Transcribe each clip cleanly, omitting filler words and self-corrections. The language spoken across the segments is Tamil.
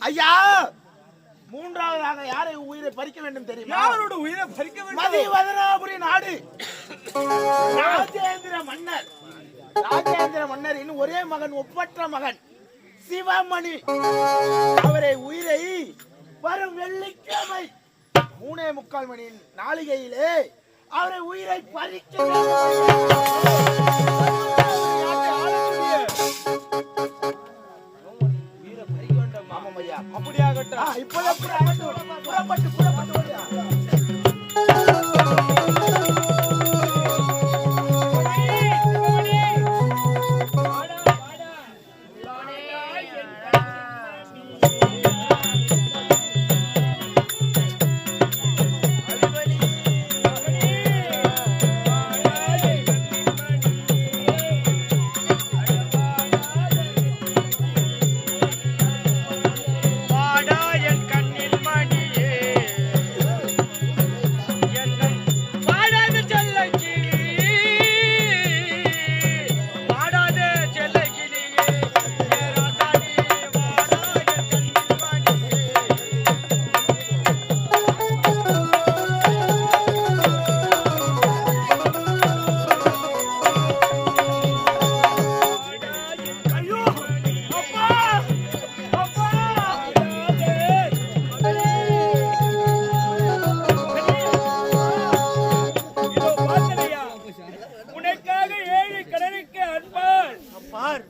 ஐயா, மூன்றாவதாக யாரை உயிரை பறிக்க வேண்டும் தெரியுமா? யாரோட உயிரை பறிக்க வேண்டும்? மதிவதனாபுரி நாடு ராஜேந்திர மன்னர். ராஜேந்திர மன்னரின் ஒரே மகன், ஒப்பற்ற மகன் சிவமணி. அவரை உயிரை வரும் வெள்ளிக்கிழமை 3:45 மணி நாளிகையிலே அவரை உயிரை பறிக்க அப்படியாகட்டும். இப்போது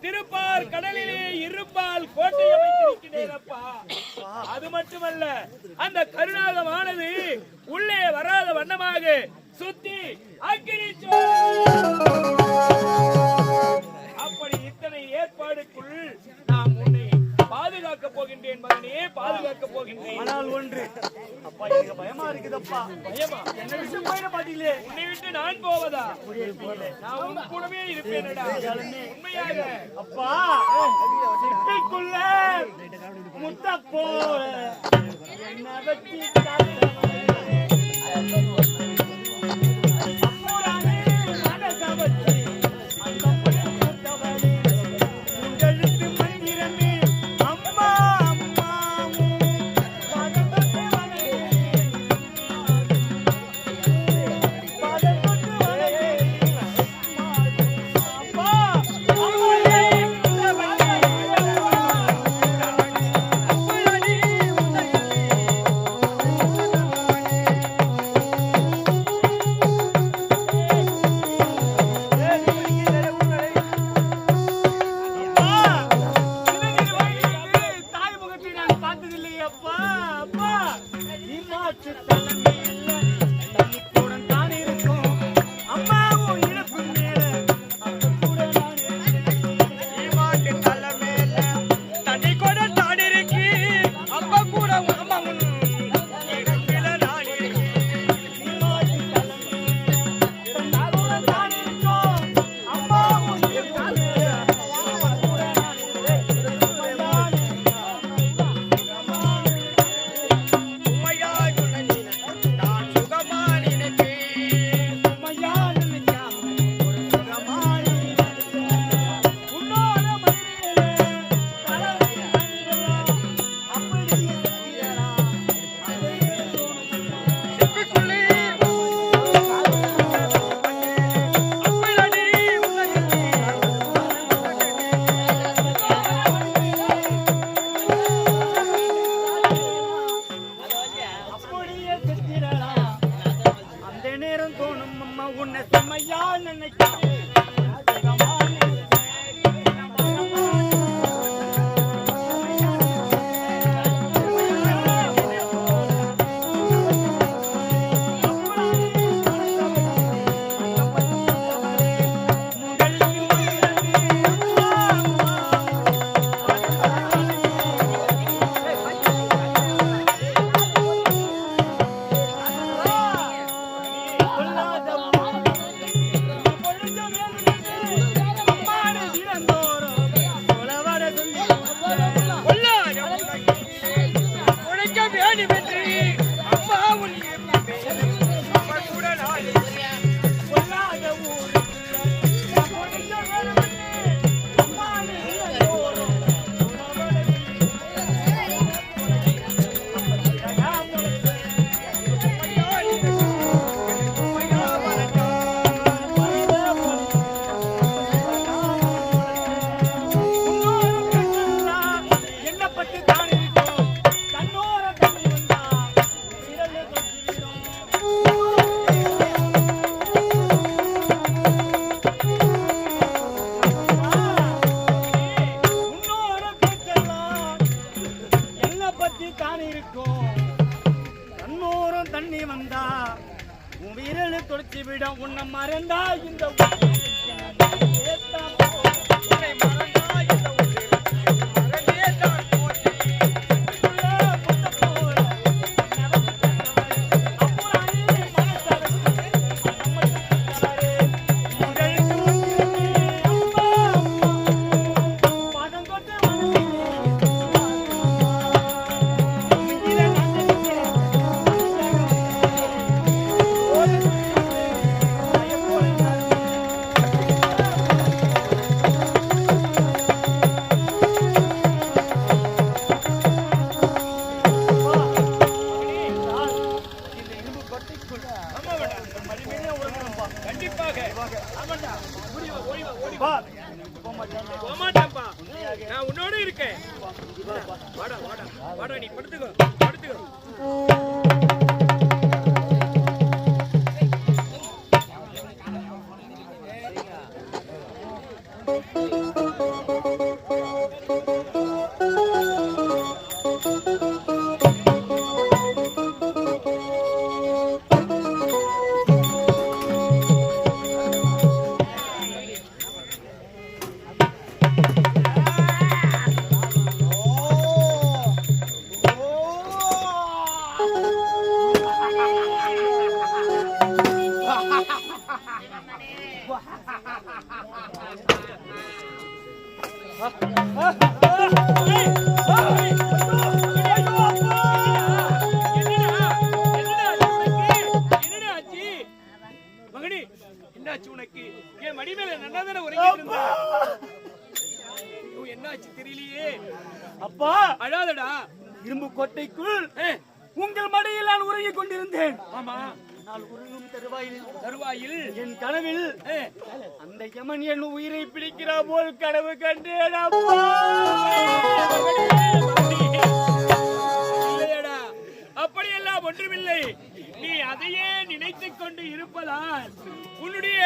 திருப்பால் கடலிலே இருப்பால் கோட்டை அமைத்திருக்கிறேன் அப்பா. அது மட்டுமல்ல, அந்த கருணாகமானது உள்ளே வராத வண்ணமாக சுத்தி அக்கினி அப்படி இத்தனை ஏற்பாடுக்குள் நாம் உன்னை பாதுகாக்க போகின்றேன் மகனே, பாதுகாக்க போகின்றேன். ஆனால் ஒன்று அப்பா, எனக்கு பயமா இருக்குதப்பா. பயமா? என்ன விஷயம் போயிட மாட்டீங்களே? உன்னை விட்டு நான் போவதா? நான் உன் கூடவே இருப்பேனடா. உண்மையாக அப்பா, சிட்டிக்குள்ள முத்தப்போ என்ன வச்சு நான் இருக்கும் கண்ணூரும் தண்ணி வந்தா உன் வீரனு தொடச்சி விட உன்னை மறந்தா இந்த நான் உன்னோட இருக்கேன். வாடா வாடா வாடா, நீ படுத்துக்கோ படுத்துக்கோ. என்னாச்சு உனக்கு? என் மடி மேல நன்னாதானே உறங்கிட்டு இருந்தா? என்னாச்சு தெரியலையே. அப்பா அழாதடா. இரும்பு கோட்டைக்குள் உங்கள் மடியில் நான் உறங்கிக் கொண்டிருந்தேன். ஆமா, நான் உறங்கும் தருவாயில் என் கனவில் அந்த யமன் என் உயிரை பிடிக்கிறா போல் கனவு கண்டேன். அப்பா இல்லையடா, அப்படியெல்லாம் ஒன்றுமில்லை. நீ அதையே நினைத்துக் கொண்டு இருப்பதால் உன்னுடைய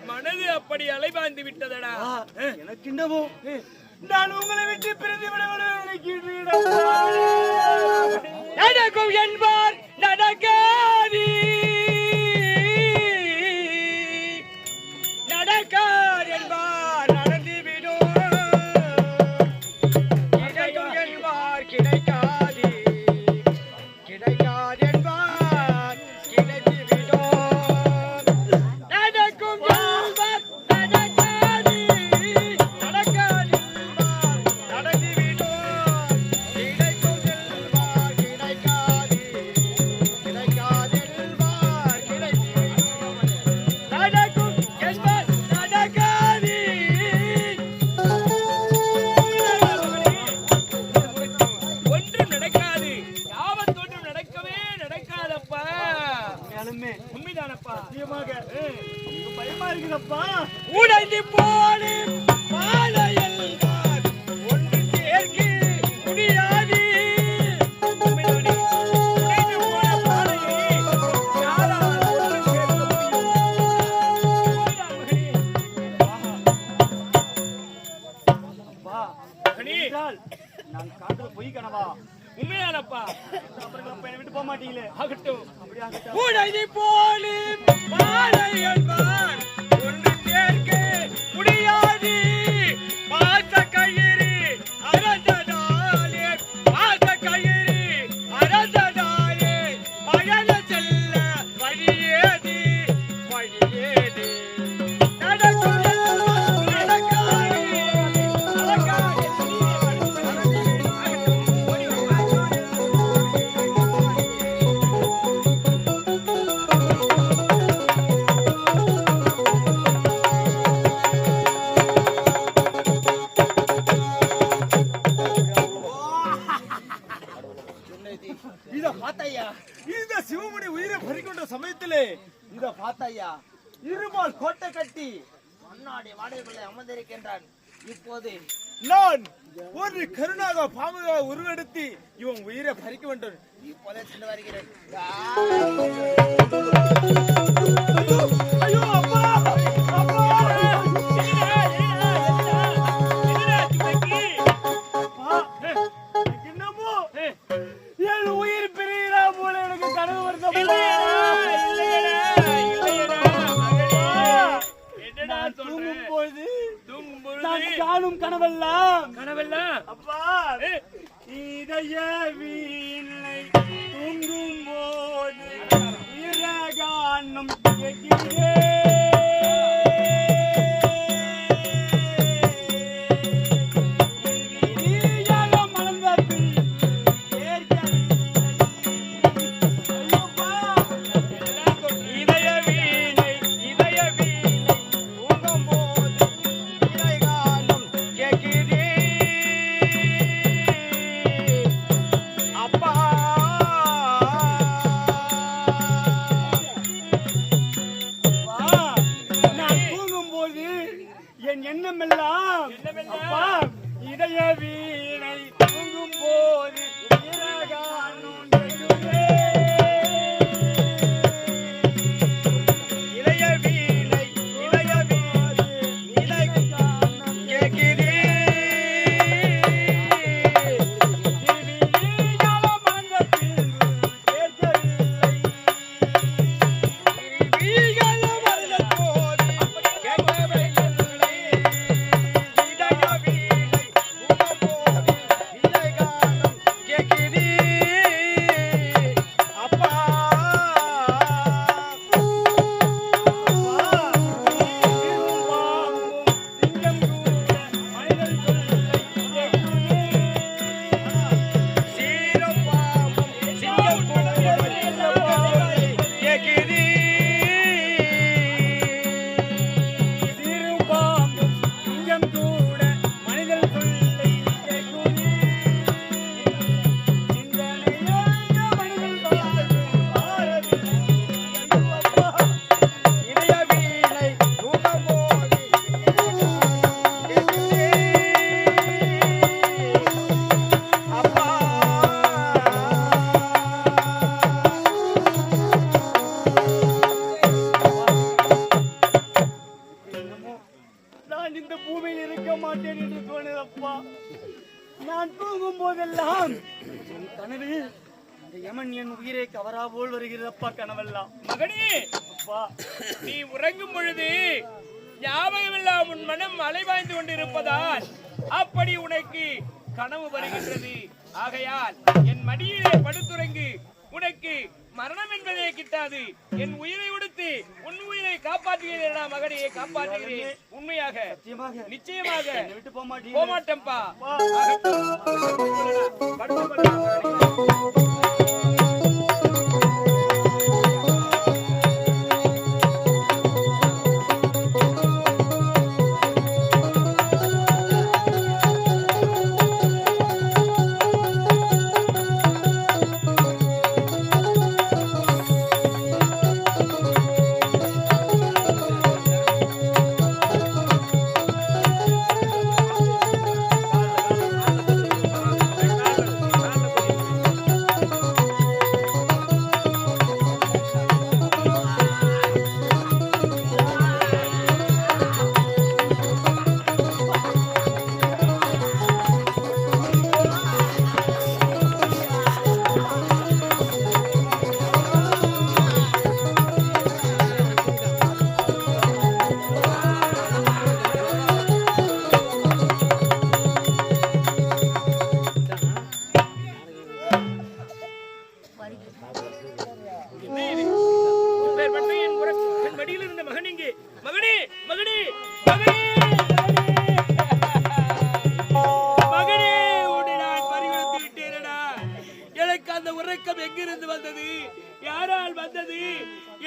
மனது அப்படி அலைபாய்ந்து விட்டதடா. எனக்கு என்னவோ நான் உங்களை விட்டு பிரிந்து விட நடக்கும் என்பார் நடக்காது, நடக்கார் என்பார் நடந்துவிடும், கிடைக்கும் என்பார் கிடைக்காது, கிடைக்காது என்பார் கிடைத்துவிடும். நடக்கும் என்பார் நடக்காது, நடக்காது என்பார் நடந்துவிடும், கிடைக்கும் என்பார் கிடைக்காது, கிடைக்காது என்பார் கிடைத்துவிடும். நடக்கும் என்பார் நடக்காது. ஒன்றும் நடக்காது, யாவத்தொன்றும் நடக்கவே நடக்காதப்பா. உண்மைதானப்பா? பயமா இருக்குதப்பா. உடைந்து போடு பாலையில் ஒன்று சேர்க்க முடியாது. உடைந்து போன பாலையை யாரால் ஒன்று சேர்க்க முடியும்? அப்பா மகனே, நான் காதல பொய் கனவா? உண்மையானப்பா? அப்புறம் அப்ப என்னை விட்டு போக மாட்டீங்களே? ஆகட்டும். அப்படி ஆகட்டும். உடைந்து போடு பாலையில் ஒன்று சேர்க்க முடியாது. பாச கயிறு அரசனாலே, பாச கயிறு அரசனாலே பயண செல்ல வழியேது, வழியேது. நடக்கும் நடக்காது, நடக்காது. இத பாத்தையா, இந்த சிவமுனி உயிரை பறிக்கின்ற சமயத்திலே இத பாத்தையா இருமால் கோட்டை கட்டி முன்னாடி வாடைக்குள்ளே அமர்ந்திருக்கின்றான். இப்போது நான் ஒரு கருணாக பாம்புக உருவெடுத்து இவன் உயிரை பறிக்க வேண்டும். இப்போதே சென்று வருகிறேன். ஐயோ அப்பா, அப்பா, என்னமோ இதய வீணை தூங்கும் போது இரகானம் என் எண்ணமெல்லாம் அப்பா இதய வீணை தூங்கும் போது இதய வீணை கேட்கிறே இந்த பூமியில் இருக்க மாட்டேன் என்று தோணுதப்பா. நான் தூங்கும் போதெல்லாம் என் கனவில் இந்த யமன் என் உயிரை கவரா போல் வருகிறதப்பா கனவெல்லாம். மகனே அப்பா, நீ உறங்கும் பொழுது ஞாபகமெல்லாம் உன் மனம் அலைவாய்ந்து கொண்டிருப்பதால் அப்படி உனக்கு கனவு வருகின்றது. ஆகையால் என் மடியிலே படுத்துறங்கு, உனக்கு மரணம் என்பதே கிட்டாது. என் உயிரை உடுத்து உன் உயிரை காப்பாற்றுகிறேன் மகனையே, காப்பாற்றுகிறேன். உண்மையாக நிச்சயமாக விட்டு போக போமாட்டேன்பா.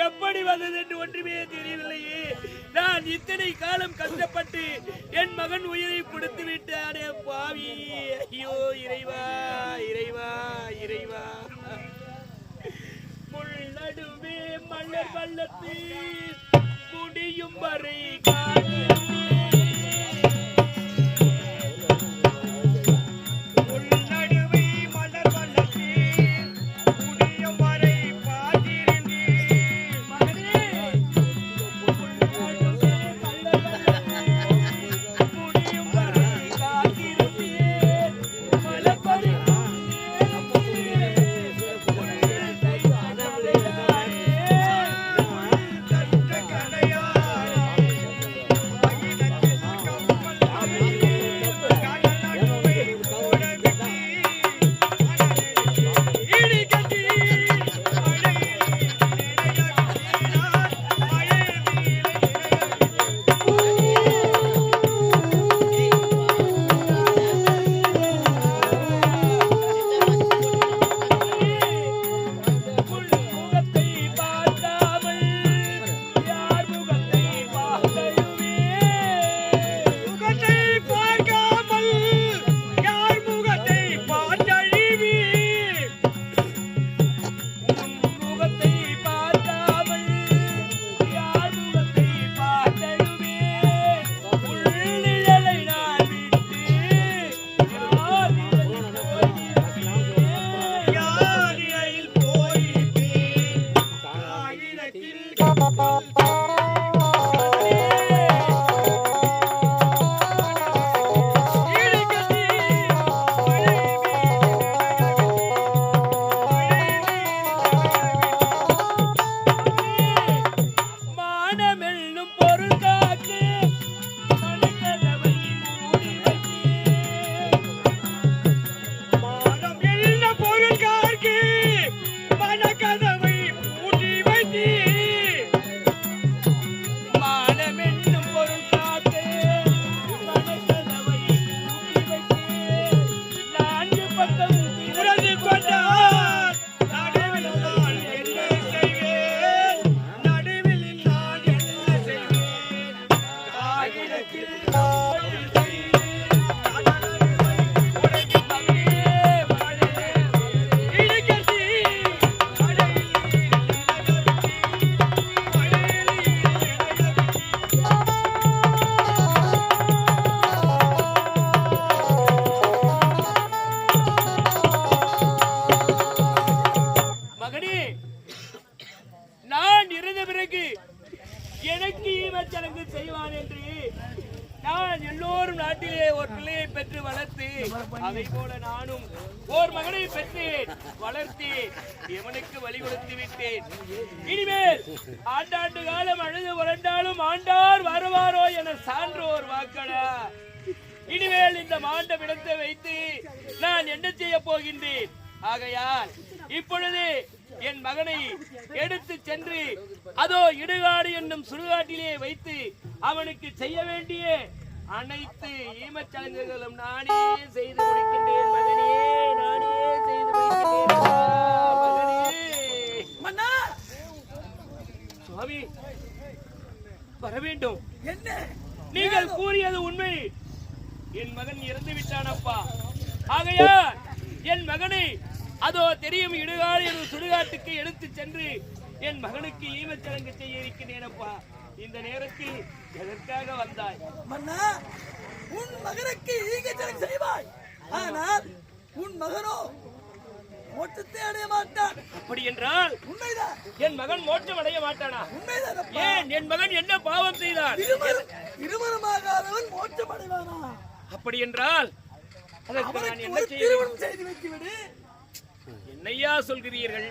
எப்படி வந்தது என்று ஒன்றுமே தெரியவில்லையே. நான் இத்தனை காலம் கஷ்டப்பட்டு என் மகன் உயிரை கொடுத்து விட்டானே பாவி. ஐயோ இறைவா இறைவா இறைவா. முள்ளடுவே மலர் வல்லத்து முடியும் வரை மலர் என்னும் ஓர் மகனை பெற்றேன், வளர்த்தேன், எவனுக்கு வழி கொடுத்து விட்டேன். இனிமேல் ஆண்டாண்டு காலம் அழுது உரண்டாலும் ஆண்டார் வருவாரோ என சான்றோர் வாக்களா. இனிமேல் இந்த மாண்ட விடத்தை வைத்து நான் என்ன செய்ய போகின்றேன்? ஆகையால் இப்பொழுது என் மகனை எடுத்து சென்று அதோ இடுகாடு என்னும் சுடுகாட்டிலே வைத்து அவனுக்கு செய்ய வேண்டிய அனைத்து ஈமச்சடங்குகளும் நானே செய்து முடிக்கின்றேன். மகனே, நானே செய்து முடிக்கின்றேன். மகனே, சுவாமி வர வேண்டும். என்ன நீங்கள் கூறியது உண்மை. என் மகன் இறந்து விட்டானப்பா. ஆகையா என் மகனை அதோ தெரியும் இடுகாடு எனும் சுடுகாட்டுக்கு எடுத்து சென்று என் மகனுக்கு ஈமச்சடங்கு செய்ய இருக்கிறேனப்பா. இந்த நேரத்தில் எதற்காக வந்தாய்? மன்னா, உன் மகனுக்கு ஈமச்சடங்கு செய்வாய், ஆனால் உன் மகனோ மோட்சத்தை அடைய மாட்டான். அப்படி என்றால் உண்மைதான். என் மகன் மோட்சம் அடைய மாட்டானா? உண்மைதான். ஏன் என் மகன் என்ன பாவம் செய்தான்? திருமணமாகாதவன் மோட்சம் அடைவானா? அப்படி என்றால் அதற்கு நான் என்ன செய்ய? திருமணம் செய்து வைத்துவிடு. என்னையா சொல்கிறீர்கள்?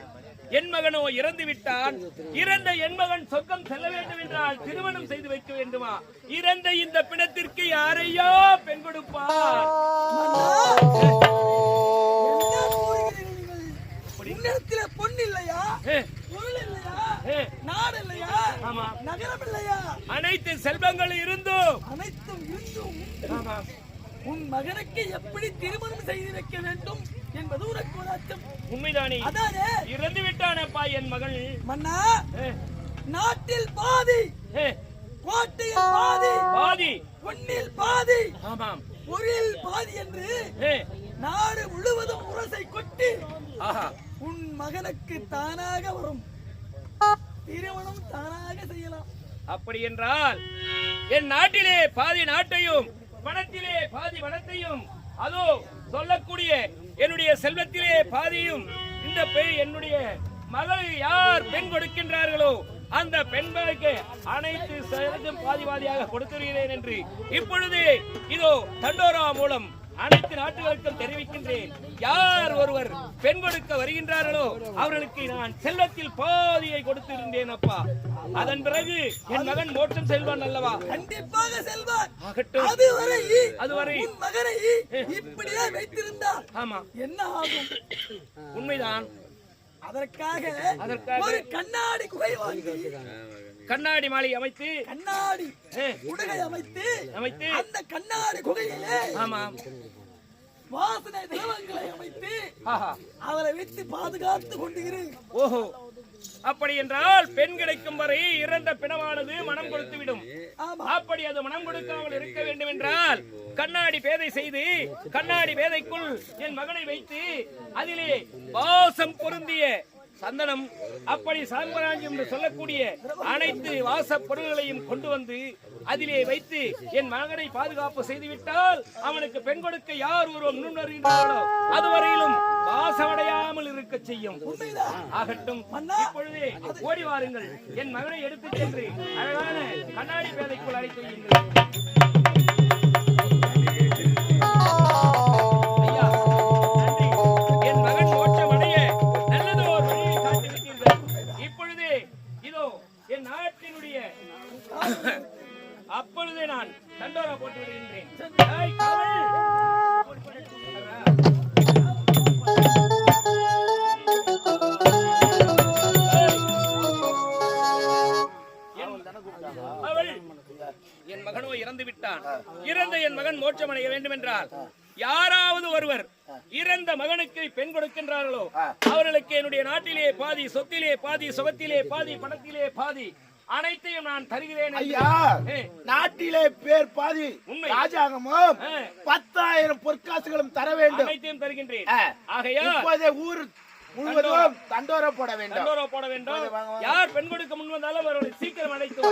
என் மகனோ இறந்து விட்டான். இறந்த என் மகன் சொர்க்கம் செல்ல வேண்டும் என்றால் திருமணம் செய்து வைக்க வேண்டுமா? இறந்த இந்த பிணத்திற்கு யாரையா பெண் கொடுப்பார்? உன்னிடத்திலே பொன் இல்லையா, பொருள் இல்லையா, நாடு இல்லையா, நகரம் இல்லையா? அனைத்து செல்வங்கள் இருந்தும் அனைத்தும் இருந்தும் உன் மகனுக்கு எப்படி திருமணம் செய்து வைக்க வேண்டும் என்பது உனக்கு ஒரு அச்சம். உண்மைதானே? அதானே இறந்து விட்டானப்பா என் மகள். மன்னா, நாட்டில் பாதி, கோட்டையில் பாதி, பாதி பொன்னில் பாதி, ஆமாம் பொருளில் பாதி என்று நாடு முழுவதும் உரசை கொட்டி உன் மகனுக்கு தானாக வரும். திருமணம் தானாக செய்யலாம். அப்படி என்றால் என் நாட்டிலே பாதி நாட்டையும் வனத்திலே பாதி வனத்தையும் அதோ சொல்லக்கூடிய என்னுடைய செல்வத்திலே பாதியும் இந்த என்னுடைய மகள் யார் பெண் கொடுக்கின்றார்களோ அந்த பெண்களுக்கு அனைத்து செல்வம் பாதி பாதியாக கொடுத்துகிறேன் என்று இப்பொழுது இதோ தண்டோரா மூலம் அனைத்து நாட்டுகளுக்கும் தெரிவிக்கின்றேன். யார் ஒருவர் பெண் கொடுக்க வருகின்றார்களோ அவர்களுக்கு நான் செல்வத்தில் பாதியை கொடுத்திருந்தேன் அப்பா. அதன் பிறகு என் மகன் மோட்சம் செல்வான் அல்லவா? கண்டிப்பாக செல்வான். ஆகட்டும். அதுவரை உன் மகனை இப்படியே வைத்திருந்தால் ஆமா என்ன ஆகும்? உண்மைதான். அதற்காக ஒரு கண்ணாடி குகை வாங்கி கண்ணாடி மாளிகை அமைத்து கண்ணாடி குடகை அமைத்து அந்த கண்ணாடி குகையிலே ஆமாம் வாசனை திரவங்களை அமைத்து அவரை வைத்து பாதுகாத்து கொண்டுகிறேன். ஓஹோ, அப்படி என்றால் பெண் கிடைக்கும் வரை இறந்த பிணமானது மனம் கொடுத்து விடும். அப்படி அது மனம் கொடுக்காமல் இருக்க வேண்டும் என்றால் கண்ணாடி பேதை செய்து கண்ணாடி பேதைக்குள் என் மகனை வைத்து அதிலே வாசம் பொருந்திய சந்தனம் அப்படி சாம்பராஞ்சியம் என்று சொல்லக்கூடிய அனைத்து வாச பொருள்களையும் கொண்டு வந்து அதிலே வைத்து என் மகனை பாதுகாப்பு செய்துவிட்டால் அவனுக்கு பெண் கொடுக்க யார் ஒருவன் முன் வருகின்றார்களோ அதுவரையிலும் வாசமடையாமல் இருக்க செய்யும். ஆகட்டும், இப்பொழுதே ஓடி வாருங்கள். என் மகனை எடுத்துச் சென்று அழகான கண்ணாடி பேதைக்குள் அழைத்து வையுங்கள். அப்பொழுதே நான் தண்டோரா போட்டு விடுகின்றேன். என் மகனோ இறந்து விட்டான். இறந்த என் மகன் மோட்சம் அடைய வேண்டும் என்றால் யாராவது ஒருவர் இறந்த மகனுக்கு பெண் கொடுக்கின்றார்களோ அவர்களுக்கு என்னுடைய நாட்டிலே பாதி, சொத்திலே பாதி, சுகத்திலே பாதி, பணத்திலே பாதி அனைத்தையும் நான் தருகிறேன். ஐயா, நாட்டிலே பேர் பாதி, ராஜாங்கமும் 10,000 பொற்காசுகளும் தர வேண்டும். அனைத்தையும் தருகின்றேன். ஆகையா இப்போதே ஊர் முழுவதும் தண்டோரா போட வேண்டும். தண்டோரா போட வேண்டும். யார் பெண் கொடுக்க முன் வந்தாலும் அவர்களை சீக்கிரம் அழைத்து வா.